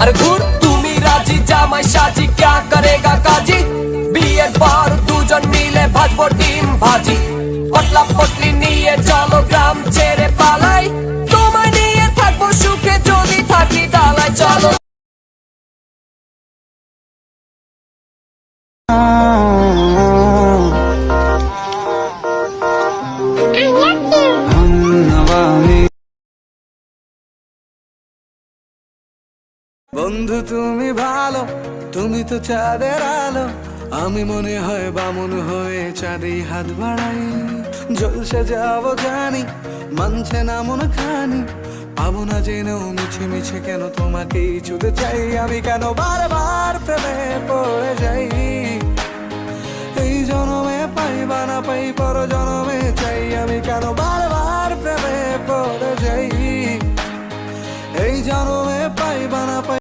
अरे घूर তুমি রাজি জামাই সাজি क्या करेगा काजी বিয়ের পর দুজন মিলে ভাজবো ডিম ভাজি পটলা পটলি নিয়ে চলো গ্রাম ছেড়ে পালাই তোমায় নিয়ে থাকবো সুখে যদি থাকি ডালায় চলো বন্ধু তুমি ভালো, তুমি তো চাঁদের আলো, আমি মনে হয় বামুন হয়ে চাঁদে হাত বাড়াই। জলসে যাবো জানি, মানছে না মন খানি, পাবো না জেনেও মিছে মিছে কেন তোমাকেই ছুতে চাই। আমি কেন বারবার প্রেমে পড়ে যাই, এই জনমে পাই বা না পাই পর জনমে চাই। আমি কেন বারবার প্রেমে পড়ে যাই, এই জনমে পাই বা না পাই।